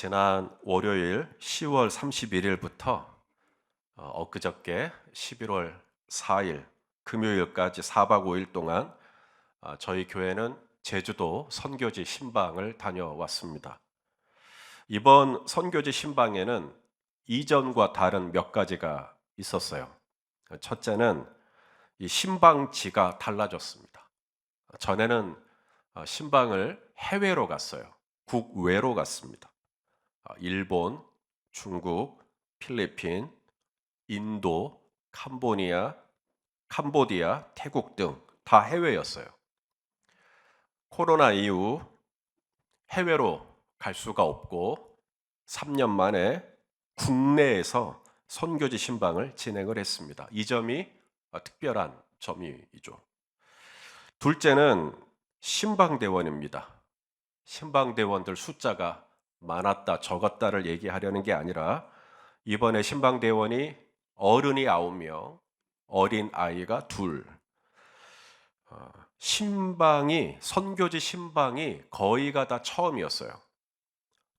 지난 월요일 10월 31일부터 엊그저께 11월 4일 금요일까지 4박 5일 동안 저희 교회는 제주도 선교지 신방을 다녀왔습니다. 이번 선교지 신방에는 이전과 다른 몇 가지가 있었어요. 첫째는 이 신방지가 달라졌습니다. 전에는 신방을 해외로 갔어요. 국외로 갔습니다. 일본, 중국, 필리핀, 인도, 캄보디아, 태국 등 다 해외였어요. 코로나 이후 해외로 갈 수가 없고 3년 만에 국내에서 선교지 신방을 진행을 했습니다. 이 점이 특별한 점이죠. 둘째는 신방대원입니다. 신방대원들 숫자가 많았다, 적었다를 얘기하려는 게 아니라 이번에 신방대원이 어른이 9명, 어린 아이가 2. 선교지 신방이 거의가 다 처음이었어요.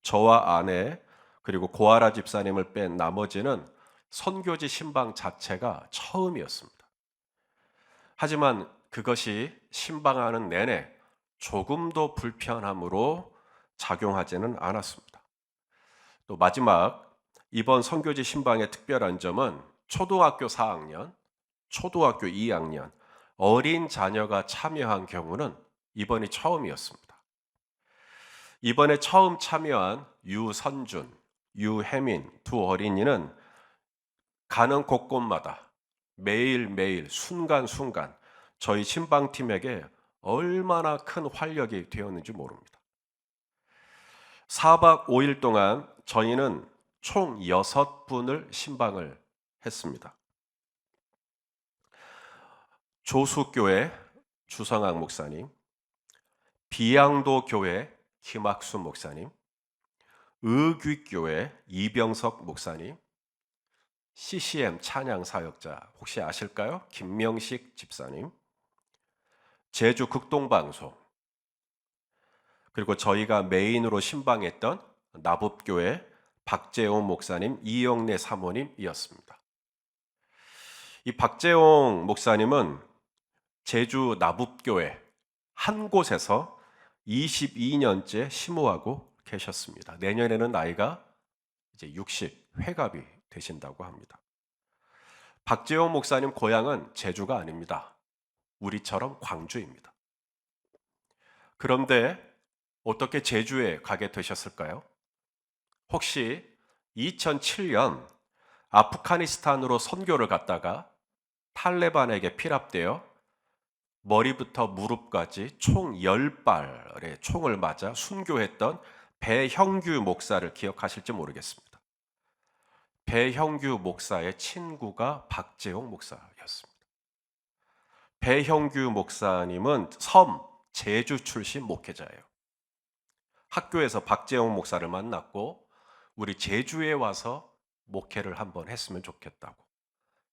저와 아내 그리고 고아라 집사님을 뺀 나머지는 선교지 신방 자체가 처음이었습니다. 하지만 그것이 신방하는 내내 조금도 불편함으로 작용하지는 않았습니다. 또 마지막 이번 선교지 신방의 특별한 점은 초등학교 4학년, 초등학교 2학년, 어린 자녀가 참여한 경우는 이번이 처음이었습니다. 이번에 처음 참여한 유선준, 유혜민 두 어린이는 가는 곳곳마다 매일매일 순간순간 저희 신방팀에게 얼마나 큰 활력이 되었는지 모릅니다. 4박 5일 동안 저희는 총 6분을 신방을 했습니다. 조수교회 주성학 목사님, 비양도교회 김학수 목사님, 의귀교회 이병석 목사님, CCM 찬양 사역자 혹시 아실까요? 김명식 집사님, 제주 극동방송, 그리고 저희가 메인으로 신방했던 나법교회 박재홍 목사님, 이영래 사모님이었습니다. 이 박재홍 목사님은 제주 나법교회 한 곳에서 22년째 심호하고 계셨습니다. 내년에는 나이가 이제 60 회갑이 되신다고 합니다. 박재홍 목사님 고향은 제주가 아닙니다. 우리처럼 광주입니다. 그런데 어떻게 제주에 가게 되셨을까요? 혹시 2007년 아프가니스탄으로 선교를 갔다가 탈레반에게 피랍되어 머리부터 무릎까지 총 10발의 총을 맞아 순교했던 배형규 목사를 기억하실지 모르겠습니다. 배형규 목사의 친구가 박재홍 목사였습니다. 배형규 목사님은 섬 제주 출신 목회자예요. 학교에서 박재홍 목사를 만났고 우리 제주에 와서 목회를 한번 했으면 좋겠다고.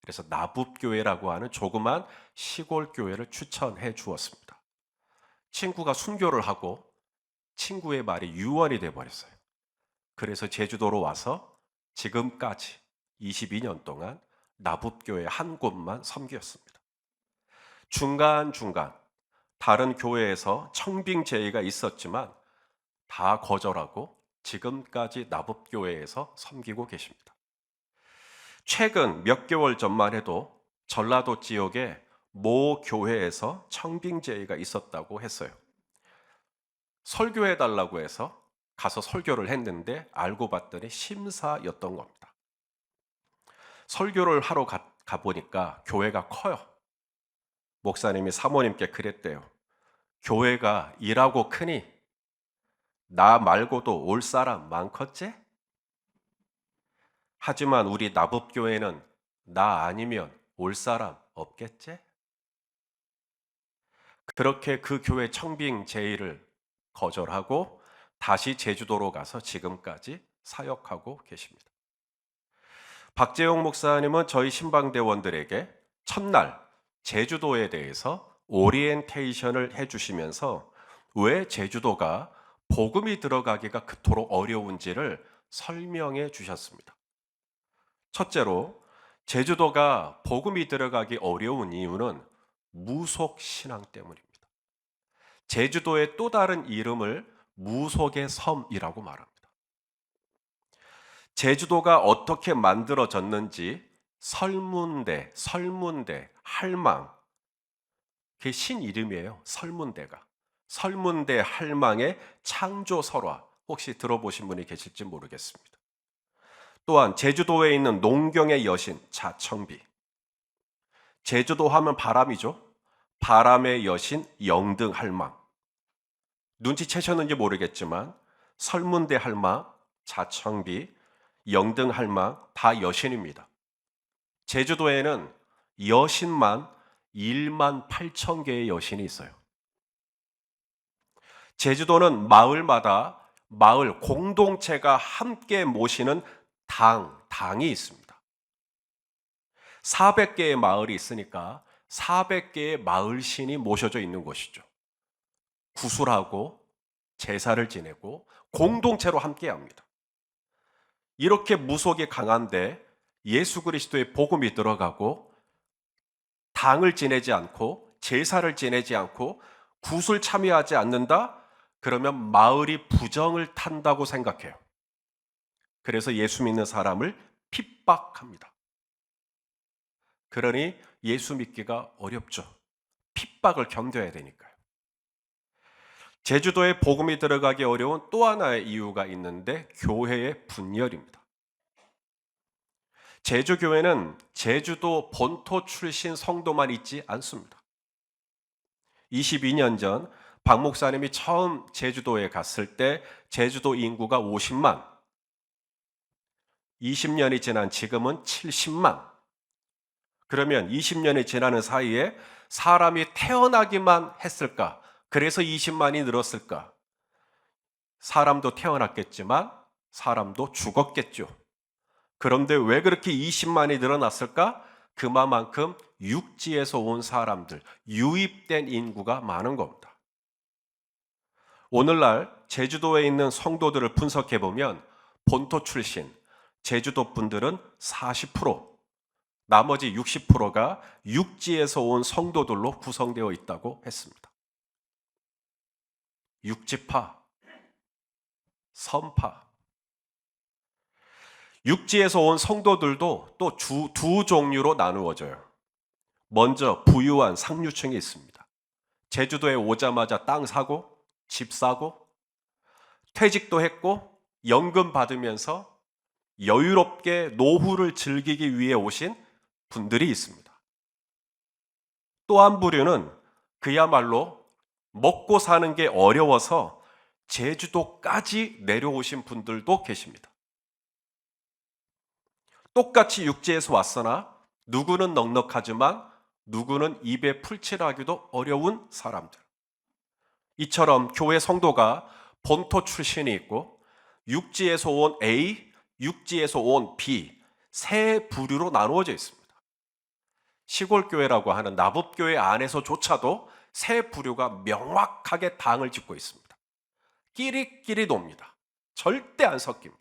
그래서 나붓교회라고 하는 조그만 시골 교회를 추천해 주었습니다. 친구가 순교를 하고 친구의 말이 유언이 돼 버렸어요. 그래서 제주도로 와서 지금까지 22년 동안 나붓교회 한 곳만 섬겼습니다. 중간중간 다른 교회에서 청빙 제의가 있었지만 다 거절하고 지금까지 나법교회에서 섬기고 계십니다. 최근 몇 개월 전만 해도 전라도 지역의 모 교회에서 청빙 제의가 있었다고 했어요. 설교해달라고 해서 가서 설교를 했는데 알고 봤더니 심사였던 겁니다. 설교를 하러 가보니까 교회가 커요. 목사님이 사모님께 그랬대요. 교회가 일하고 크니 나 말고도 올 사람 많겠지? 하지만 우리 나법교회는 나 아니면 올 사람 없겠지? 그렇게 그 교회 청빙 제의를 거절하고 다시 제주도로 가서 지금까지 사역하고 계십니다. 박재용 목사님은 저희 신방대원들에게 첫날 제주도에 대해서 오리엔테이션을 해주시면서 왜 제주도가 복음이 들어가기가 그토록 어려운지를 설명해 주셨습니다. 첫째로 제주도가 복음이 들어가기 어려운 이유는 무속 신앙 때문입니다. 제주도의 또 다른 이름을 무속의 섬이라고 말합니다. 제주도가 어떻게 만들어졌는지 설문대, 할망, 그게 신 이름이에요. 설문대가. 설문대 할망의 창조 설화, 혹시 들어보신 분이 계실지 모르겠습니다. 또한 제주도에 있는 농경의 여신 자청비, 제주도 하면 바람이죠. 바람의 여신 영등할망. 눈치채셨는지 모르겠지만 설문대 할망, 자청비, 영등할망 다 여신입니다. 제주도에는 여신만 1만 8천 개의 여신이 있어요. 제주도는 마을마다 마을 공동체가 함께 모시는 당이 있습니다. 400개의 마을이 있으니까 400개의 마을신이 모셔져 있는 곳이죠. 구술하고 제사를 지내고 공동체로 함께 합니다. 이렇게 무속이 강한데 예수 그리스도의 복음이 들어가고 당을 지내지 않고 제사를 지내지 않고 구술 참여하지 않는다? 그러면 마을이 부정을 탄다고 생각해요. 그래서 예수 믿는 사람을 핍박합니다. 그러니 예수 믿기가 어렵죠. 핍박을 견뎌야 되니까요. 제주도에 복음이 들어가기 어려운 또 하나의 이유가 있는데 교회의 분열입니다. 제주교회는 제주도 본토 출신 성도만 있지 않습니다. 22년 전 박 목사님이 처음 제주도에 갔을 때 제주도 인구가 50만, 20년이 지난 지금은 70만. 그러면 20년이 지나는 사이에 사람이 태어나기만 했을까? 그래서 20만이 늘었을까? 사람도 태어났겠지만 사람도 죽었겠죠. 그런데 왜 그렇게 20만이 늘어났을까? 그만큼 육지에서 온 사람들, 유입된 인구가 많은 겁니다. 오늘날 제주도에 있는 성도들을 분석해 보면 본토 출신, 제주도 분들은 40%, 나머지 60%가 육지에서 온 성도들로 구성되어 있다고 했습니다. 육지파, 섬파. 육지에서 온 성도들도 또 두 종류로 나누어져요. 먼저 부유한 상류층이 있습니다. 제주도에 오자마자 땅 사고, 집 사고, 퇴직도 했고, 연금 받으면서 여유롭게 노후를 즐기기 위해 오신 분들이 있습니다. 또 한 부류는 그야말로 먹고 사는 게 어려워서 제주도까지 내려오신 분들도 계십니다. 똑같이 육지에서 왔으나 누구는 넉넉하지만 누구는 입에 풀칠하기도 어려운 사람들. 이처럼 교회 성도가 본토 출신이 있고 육지에서 온 A, 육지에서 온 B 세 부류로 나누어져 있습니다. 시골교회라고 하는 나붓교회 안에서조차도 세 부류가 명확하게 당을 짓고 있습니다. 끼리끼리 놉니다. 절대 안 섞입니다.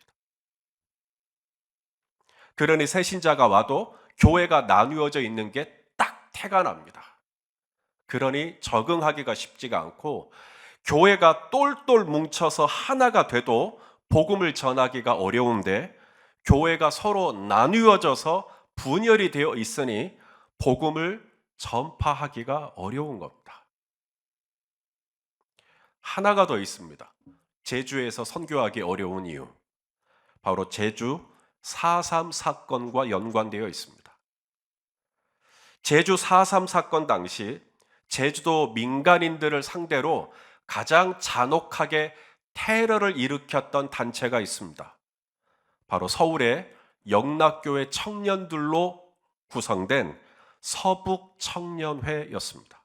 그러니 새신자가 와도 교회가 나누어져 있는 게 딱 태가 납니다. 그러니 적응하기가 쉽지가 않고 교회가 똘똘 뭉쳐서 하나가 돼도 복음을 전하기가 어려운데 교회가 서로 나누어져서 분열이 되어 있으니 복음을 전파하기가 어려운 겁니다. 하나가 더 있습니다. 제주에서 선교하기 어려운 이유. 바로 제주 4.3 사건과 연관되어 있습니다. 제주 4.3 사건 당시 제주도 민간인들을 상대로 가장 잔혹하게 테러를 일으켰던 단체가 있습니다. 바로 서울의 영락교회 청년들로 구성된 서북청년회였습니다.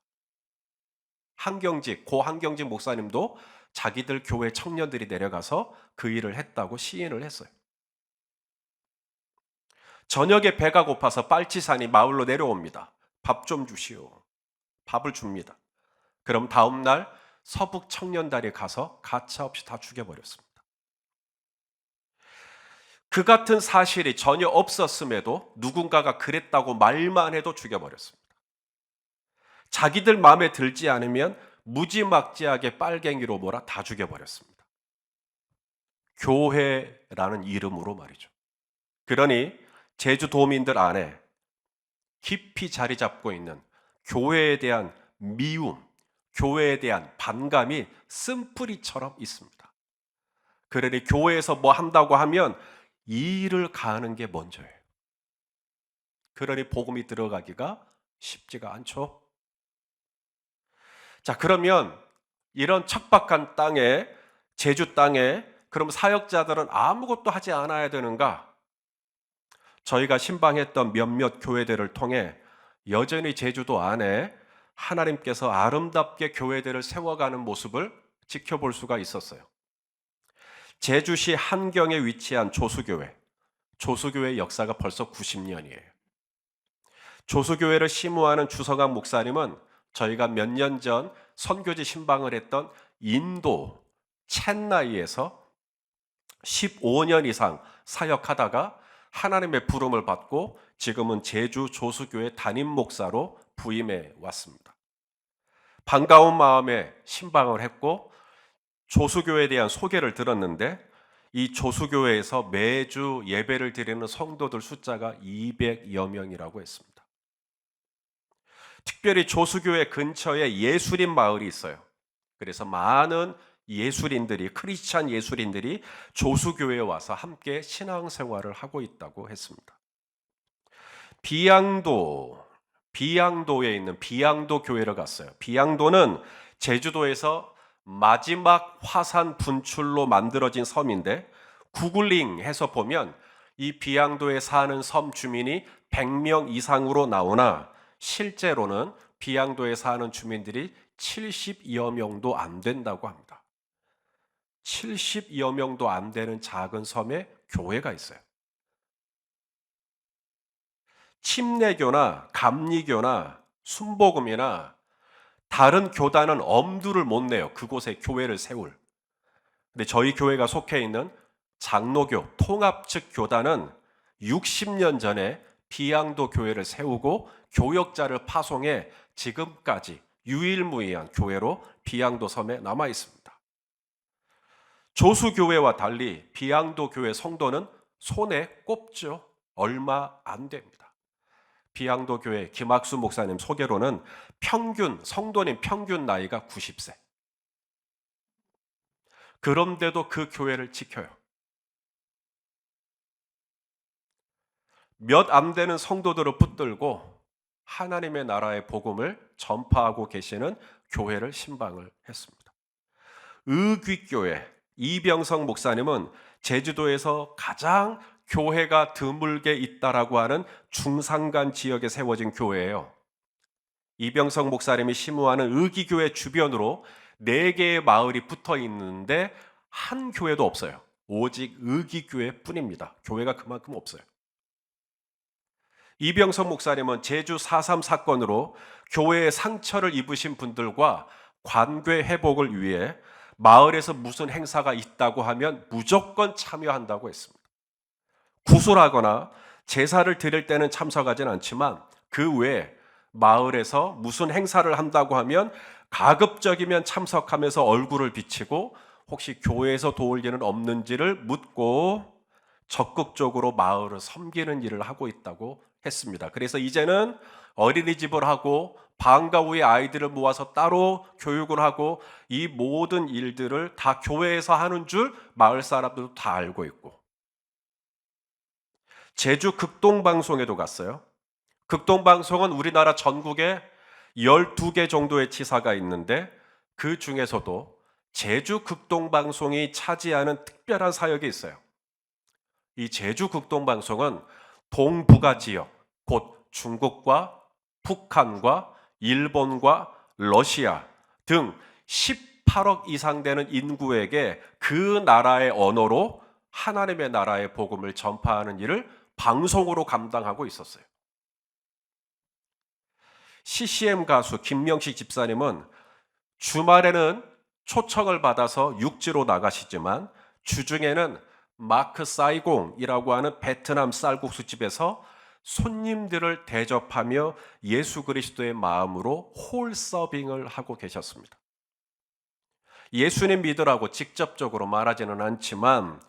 고 한경직 목사님도 자기들 교회 청년들이 내려가서 그 일을 했다고 시인을 했어요. 저녁에 배가 고파서 빨치산이 마을로 내려옵니다. 밥 좀 주시오. 밥을 줍니다. 그럼 다음 날 서북 청년단이 가서 가차없이 다 죽여버렸습니다. 그 같은 사실이 전혀 없었음에도 누군가가 그랬다고 말만 해도 죽여버렸습니다. 자기들 마음에 들지 않으면 무지막지하게 빨갱이로 몰아 다 죽여버렸습니다. 교회라는 이름으로 말이죠. 그러니 제주도민들 안에 깊이 자리 잡고 있는 교회에 대한 미움, 교회에 대한 반감이 쓴뿌리처럼 있습니다. 그러니 교회에서 뭐 한다고 하면 이 일을 가하는 게 먼저예요. 그러니 복음이 들어가기가 쉽지가 않죠. 자, 그러면 이런 척박한 땅에, 제주 땅에 그럼 사역자들은 아무것도 하지 않아야 되는가? 저희가 신방했던 몇몇 교회들을 통해 여전히 제주도 안에 하나님께서 아름답게 교회들을 세워가는 모습을 지켜볼 수가 있었어요. 제주시 한경에 위치한 조수교회, 조수교회 역사가 벌써 90년이에요. 조수교회를 시무하는 주성학 목사님은 저희가 몇 년 전 선교지 신방을 했던 인도 첸나이에서 15년 이상 사역하다가 하나님의 부름을 받고 지금은 제주 조수교회 담임 목사로 부임해 왔습니다. 반가운 마음에 신방을 했고 조수교회에 대한 소개를 들었는데 이 조수교회에서 매주 예배를 드리는 성도들 숫자가 200여 명이라고 했습니다. 특별히 조수교회 근처에 예술인 마을이 있어요. 그래서 많은 예술인들이, 크리스찬 예술인들이 조수교회에 와서 함께 신앙생활을 하고 있다고 했습니다. 비양도에 있는 비양도 교회를 갔어요. 비양도는 제주도에서 마지막 화산 분출로 만들어진 섬인데 구글링 해서 보면 이 비양도에 사는 섬 주민이 100명 이상으로 나오나 실제로는 비양도에 사는 주민들이 70여 명도 안 된다고 합니다. 70여 명도 안 되는 작은 섬에 교회가 있어요. 침례교나 감리교나 순복음이나 다른 교단은 엄두를 못 내요. 그곳에 교회를 세울. 근데 저희 교회가 속해 있는 장로교 통합 측 교단은 60년 전에 비양도 교회를 세우고 교역자를 파송해 지금까지 유일무이한 교회로 비양도 섬에 남아 있습니다. 조수교회와 달리 비양도 교회 성도는 손에 꼽죠. 얼마 안 됩니다. 비양도 교회 김학수 목사님 소개로는 성도님 평균 나이가 90세. 그런데도 그 교회를 지켜요. 몇 안 되는 성도들을 붙들고 하나님의 나라의 복음을 전파하고 계시는 교회를 신방을 했습니다. 의귀교회 이병성 목사님은 제주도에서 가장 교회가 드물게 있다라고 하는 중산간 지역에 세워진 교회예요. 이병성 목사님이 시무하는 의기교회 주변으로 4개의 마을이 붙어 있는데 한 교회도 없어요. 오직 의기교회 뿐입니다. 교회가 그만큼 없어요. 이병성 목사님은 제주 4.3 사건으로 교회에 상처를 입으신 분들과 관계 회복을 위해 마을에서 무슨 행사가 있다고 하면 무조건 참여한다고 했습니다. 구술하거나 제사를 드릴 때는 참석하진 않지만 그 외에 마을에서 무슨 행사를 한다고 하면 가급적이면 참석하면서 얼굴을 비치고 혹시 교회에서 도울 일은 없는지를 묻고 적극적으로 마을을 섬기는 일을 하고 있다고 했습니다. 그래서 이제는 어린이집을 하고 방과 후에 아이들을 모아서 따로 교육을 하고 이 모든 일들을 다 교회에서 하는 줄 마을 사람들도 다 알고 있고, 제주 극동방송에도 갔어요. 극동방송은 우리나라 전국에 12개 정도의 지사가 있는데 그 중에서도 제주 극동방송이 차지하는 특별한 사역이 있어요. 이 제주 극동방송은 동북아 지역, 곧 중국과 북한과 일본과 러시아 등 18억 이상 되는 인구에게 그 나라의 언어로 하나님의 나라의 복음을 전파하는 일을 방송으로 감당하고 있었어요. CCM 가수 김명식 집사님은 주말에는 초청을 받아서 육지로 나가시지만 주중에는 마크 사이공이라고 하는 베트남 쌀국수집에서 손님들을 대접하며 예수 그리스도의 마음으로 홀 서빙을 하고 계셨습니다. 예수님 믿으라고 직접적으로 말하지는 않지만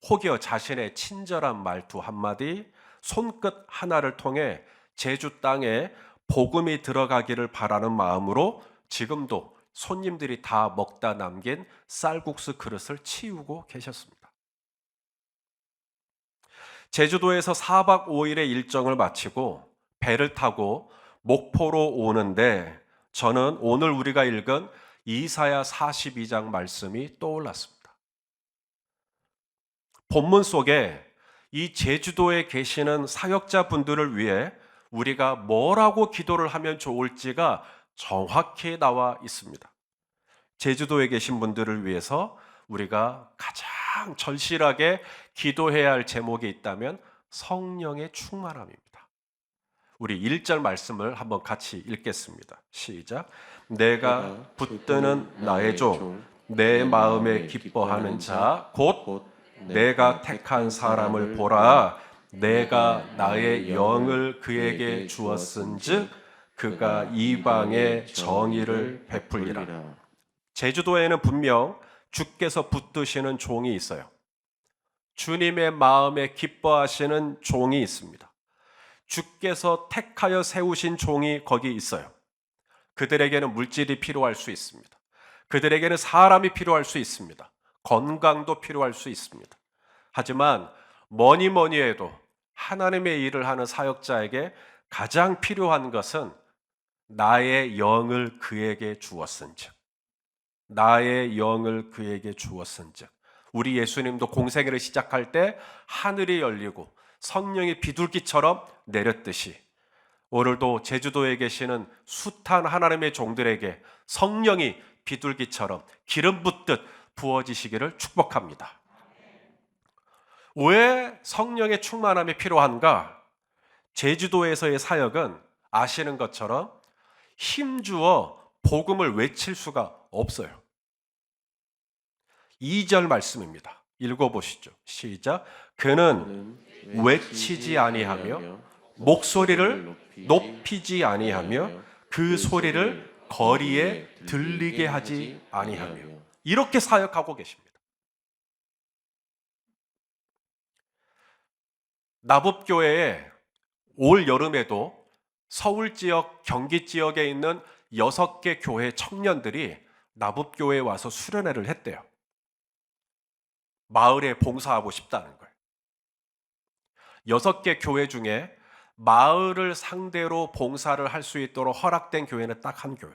혹여 자신의 친절한 말투 한마디, 손끝 하나를 통해 제주 땅에 복음이 들어가기를 바라는 마음으로 지금도 손님들이 다 먹다 남긴 쌀국수 그릇을 치우고 계셨습니다. 제주도에서 4박 5일의 일정을 마치고 배를 타고 목포로 오는데 저는 오늘 우리가 읽은 이사야 42장 말씀이 떠올랐습니다. 본문 속에 이 제주도에 계시는 사역자분들을 위해 우리가 뭐라고 기도를 하면 좋을지가 정확히 나와 있습니다. 제주도에 계신 분들을 위해서 우리가 가장 절실하게 기도해야 할 제목이 있다면 성령의 충만함입니다. 우리 1절 말씀을 한번 같이 읽겠습니다. 시작. 내가 붙드는 나의 종, 내 마음에 기뻐하는 자, 곧 내가 택한 사람을 보라. 내가 나의 영을 그에게 주었은즉 그가 이방에 정의를 베풀리라. 제주도에는 분명 주께서 붙드시는 종이 있어요. 주님의 마음에 기뻐하시는 종이 있습니다. 주께서 택하여 세우신 종이 거기 있어요. 그들에게는 물질이 필요할 수 있습니다. 그들에게는 사람이 필요할 수 있습니다. 건강도 필요할 수 있습니다. 하지만 뭐니 해도 하나님의 일을 하는 사역자에게 가장 필요한 것은 나의 영을 그에게 주었은즉, 나의 영을 그에게 주었은즉. 우리 예수님도 공생애를 시작할 때 하늘이 열리고 성령이 비둘기처럼 내렸듯이 오늘도 제주도에 계시는 숱한 하나님의 종들에게 성령이 비둘기처럼 기름 붓듯 부어지시기를 축복합니다. 왜 성령의 충만함이 필요한가? 제주도에서의 사역은 아시는 것처럼 힘주어 복음을 외칠 수가 없어요. 2절 말씀입니다. 읽어보시죠. 시작. 그는 외치지 아니하며 목소리를 높이지 아니하며 그 소리를 거리에 들리게 하지 아니하며 이렇게 사역하고 계십니다. 나법교회에 올 여름에도 서울 지역, 경기 지역에 있는 6개 교회 청년들이 나법교회에 와서 수련회를 했대요. 마을에 봉사하고 싶다는 거예요. 6개 교회 중에 마을을 상대로 봉사를 할 수 있도록 허락된 교회는 딱 한 교회.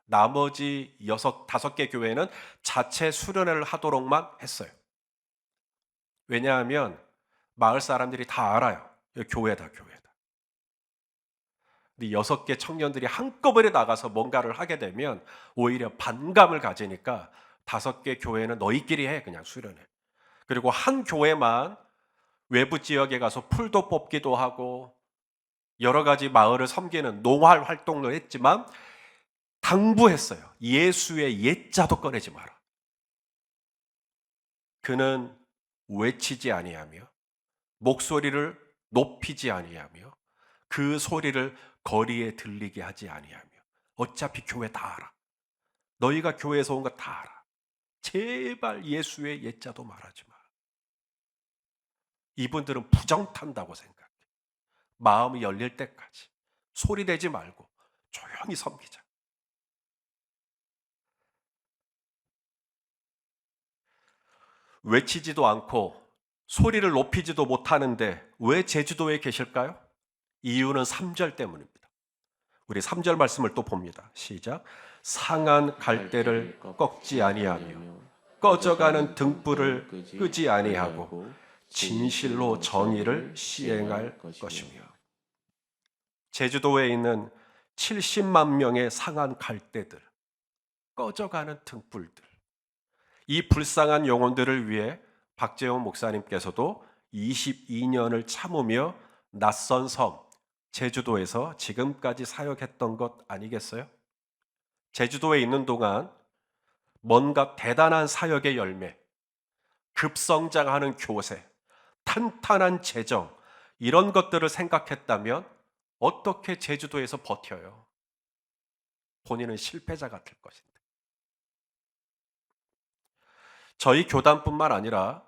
나머지 5개 교회는 자체 수련회를 하도록만 했어요. 왜냐하면 마을 사람들이 다 알아요. 교회다, 교회다. 근데 6개 청년들이 한꺼번에 나가서 뭔가를 하게 되면 오히려 반감을 가지니까 5개 교회는 너희끼리 해, 그냥 수련회. 그리고 한 교회만 외부 지역에 가서 풀도 뽑기도 하고 여러 가지 마을을 섬기는 농활 활동을 했지만 당부했어요. 예수의 옛자도 꺼내지 마라. 그는 외치지 아니하며 목소리를 높이지 아니하며 그 소리를 거리에 들리게 하지 아니하며 어차피 교회 다 알아. 너희가 교회에서 온 거 다 알아. 제발 예수의 옛자도 말하지 마. 이분들은 부정 탄다고 생각해. 마음이 열릴 때까지 소리 내지 말고 조용히 섬기자. 외치지도 않고 소리를 높이지도 못하는데 왜 제주도에 계실까요? 이유는 3절 때문입니다. 우리 3절 말씀을 또 봅니다. 시작. 상한 갈대를 꺾지 아니하며 꺼져가는 등불을 끄지 아니하고 진실로 정의를 시행할 것이며. 제주도에 있는 70만 명의 상한 갈대들, 꺼져가는 등불들, 이 불쌍한 영혼들을 위해 박재홍 목사님께서도 22년을 참으며 낯선 섬 제주도에서 지금까지 사역했던 것 아니겠어요? 제주도에 있는 동안 뭔가 대단한 사역의 열매, 급성장하는 교세, 탄탄한 재정, 이런 것들을 생각했다면 어떻게 제주도에서 버텨요? 본인은 실패자 같을 것인데. 저희 교단뿐만 아니라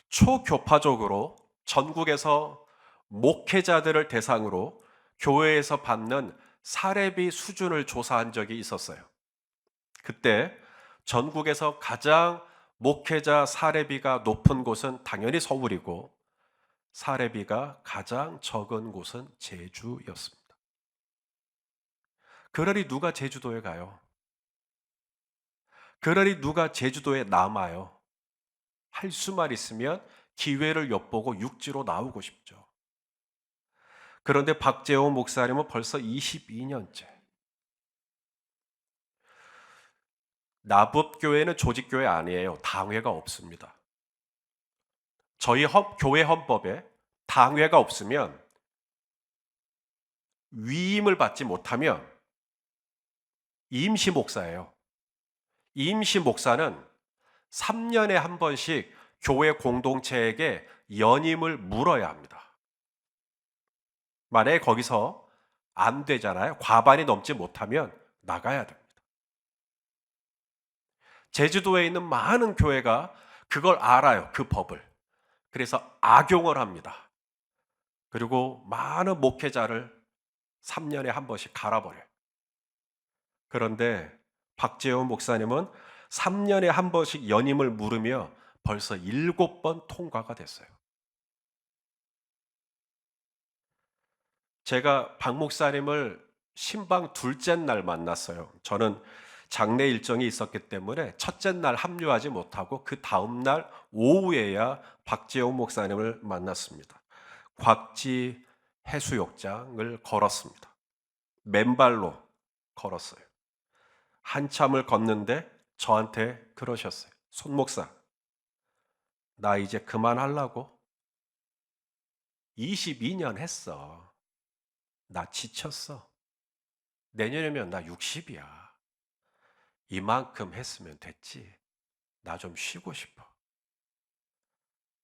초교파적으로 전국에서 목회자들을 대상으로 교회에서 받는 사례비 수준을 조사한 적이 있었어요. 그때 전국에서 가장 목회자 사례비가 높은 곳은 당연히 서울이고, 사례비가 가장 적은 곳은 제주였습니다. 그러니 누가 제주도에 가요? 그러니 누가 제주도에 남아요? 할 수만 있으면 기회를 엿보고 육지로 나오고 싶죠. 그런데 박재홍 목사님은 벌써 22년째. 나법교회는 조직교회 아니에요. 당회가 없습니다. 저희 교회 헌법에 당회가 없으면, 위임을 받지 못하면 임시 목사예요. 임시 목사는 3년에 한 번씩 교회 공동체에게 연임을 물어야 합니다. 만약에 거기서 안 되잖아요. 과반이 넘지 못하면 나가야 됩니다. 제주도에 있는 많은 교회가 그걸 알아요. 그 법을. 그래서 악용을 합니다. 그리고 많은 목회자를 3년에 한 번씩 갈아버려요. 그런데 박재원 목사님은 3년에 한 번씩 연임을 물으며 벌써 7번 통과가 됐어요. 제가 박 목사님을 신방 둘째 날 만났어요. 저는 장례 일정이 있었기 때문에 첫째 날 합류하지 못하고 그 다음 날 오후에야 박재홍 목사님을 만났습니다. 곽지 해수욕장을 걸었습니다. 맨발로 걸었어요. 한참을 걷는데 저한테 그러셨어요. 손 목사, 나 이제 그만하려고. 22년 했어. 나 지쳤어. 내년이면 나 60이야. 이만큼 했으면 됐지. 나 좀 쉬고 싶어.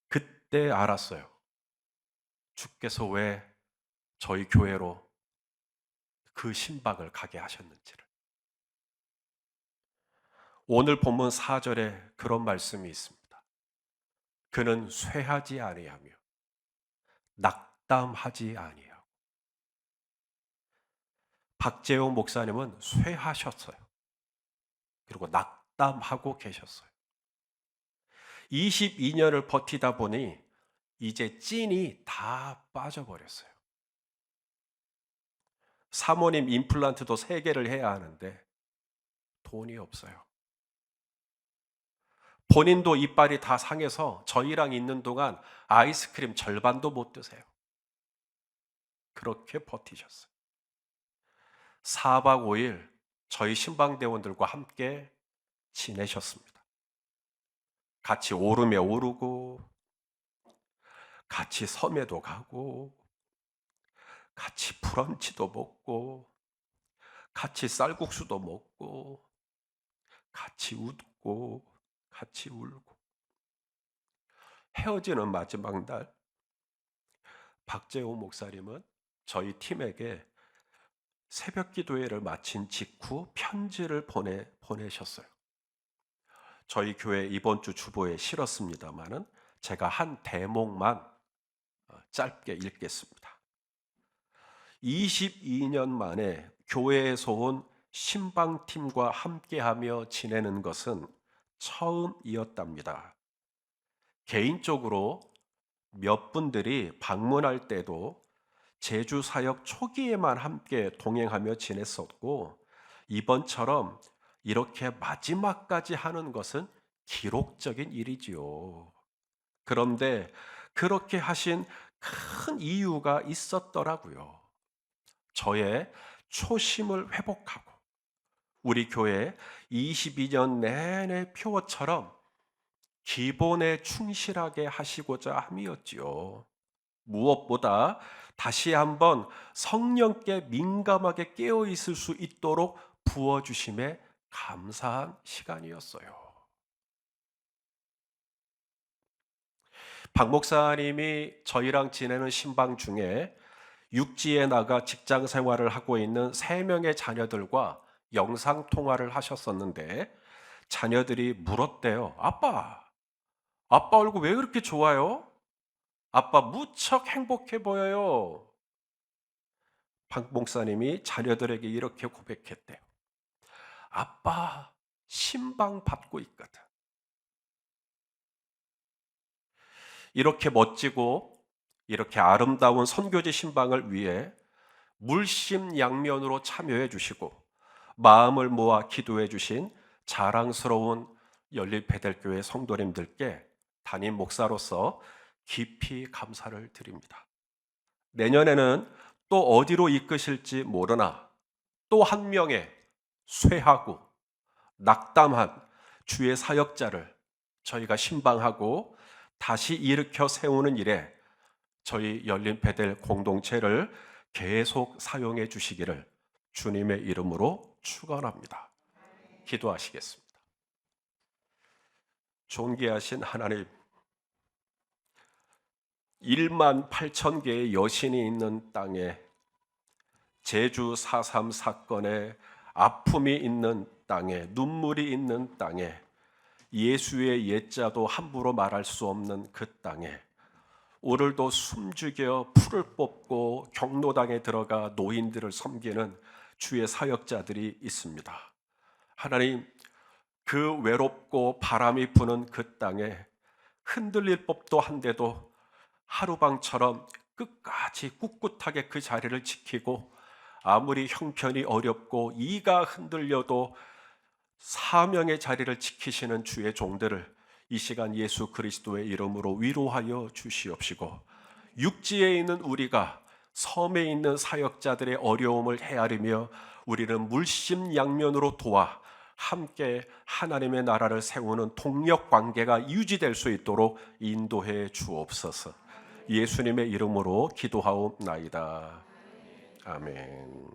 그때 알았어요. 주께서 왜 저희 교회로 그 신방을 가게 하셨는지를. 오늘 본문 4절에 그런 말씀이 있습니다. 그는 쇠하지 아니하며 낙담하지 아니하고. 박재용 목사님은 쇠하셨어요. 그리고 낙담하고 계셨어요. 22년을 버티다 보니 이제 찐이 다 빠져버렸어요. 사모님 임플란트도 3개를 해야 하는데 돈이 없어요. 본인도 이빨이 다 상해서 저희랑 있는 동안 아이스크림 절반도 못 드세요. 그렇게 버티셨어요. 4박 5일 저희 신방대원들과 함께 지내셨습니다. 같이 오름에 오르고, 같이 섬에도 가고, 같이 브런치도 먹고, 같이 쌀국수도 먹고, 같이 웃고, 같이 울고. 헤어지는 마지막 날 박재호 목사님은 저희 팀에게 새벽 기도회를 마친 직후 편지를 보내셨어요. 저희 교회 이번 주 주보에 실었습니다마는 제가 한 대목만 짧게 읽겠습니다. 22년 만에 교회에서 온 신방팀과 함께하며 지내는 것은 처음이었답니다. 개인적으로 몇 분들이 방문할 때도 제주 사역 초기에만 함께 동행하며 지냈었고, 이번처럼 이렇게 마지막까지 하는 것은 기록적인 일이지요. 그런데 그렇게 하신 큰 이유가 있었더라고요. 저의 초심을 회복하고 우리 교회 22년 내내 표어처럼 기본에 충실하게 하시고자 함이었지요. 무엇보다 다시 한번 성령께 민감하게 깨어 있을 수 있도록 부어주심에 감사한 시간이었어요. 박 목사님이 저희랑 지내는 신방 중에 육지에 나가 직장 생활을 하고 있는 3명의 자녀들과 영상 통화를 하셨었는데 자녀들이 물었대요. 아빠 얼굴 왜 그렇게 좋아요? 아빠 무척 행복해 보여요. 박 목사님이 자녀들에게 이렇게 고백했대요. 아빠 신방 받고 있거든. 이렇게 멋지고 이렇게 아름다운 선교지 신방을 위해 물심양면으로 참여해 주시고 마음을 모아 기도해 주신 자랑스러운 열린 베델교회 성도님들께 담임 목사로서 깊이 감사를 드립니다. 내년에는 또 어디로 이끄실지 모르나 또 한 명의 쇠하고 낙담한 주의 사역자를 저희가 신방하고 다시 일으켜 세우는 일에 저희 열린 베델 공동체를 계속 사용해 주시기를 주님의 이름으로 축원합니다. 기도하시겠습니다. 존귀하신 하나님, 1만 8천 개의 여신이 있는 땅에 제주 4.3 사건에 아픔이 있는 땅에 눈물이 있는 땅에 예수의 옛자도 함부로 말할 수 없는 그 땅에 오늘도 숨죽여 풀을 뽑고 경로당에 들어가 노인들을 섬기는 주의 사역자들이 있습니다. 하나님, 그 외롭고 바람이 부는 그 땅에 흔들릴 법도 한데도 하루방처럼 끝까지 꿋꿋하게 그 자리를 지키고 아무리 형편이 어렵고 이가 흔들려도 사명의 자리를 지키시는 주의 종들을 이 시간 예수 그리스도의 이름으로 위로하여 주시옵시고 육지에 있는 우리가 섬에 있는 사역자들의 어려움을 헤아리며 우리는 물심양면으로 도와 함께 하나님의 나라를 세우는 동력 관계가 유지될 수 있도록 인도해 주옵소서. 예수님의 이름으로 기도하옵나이다. 아멘.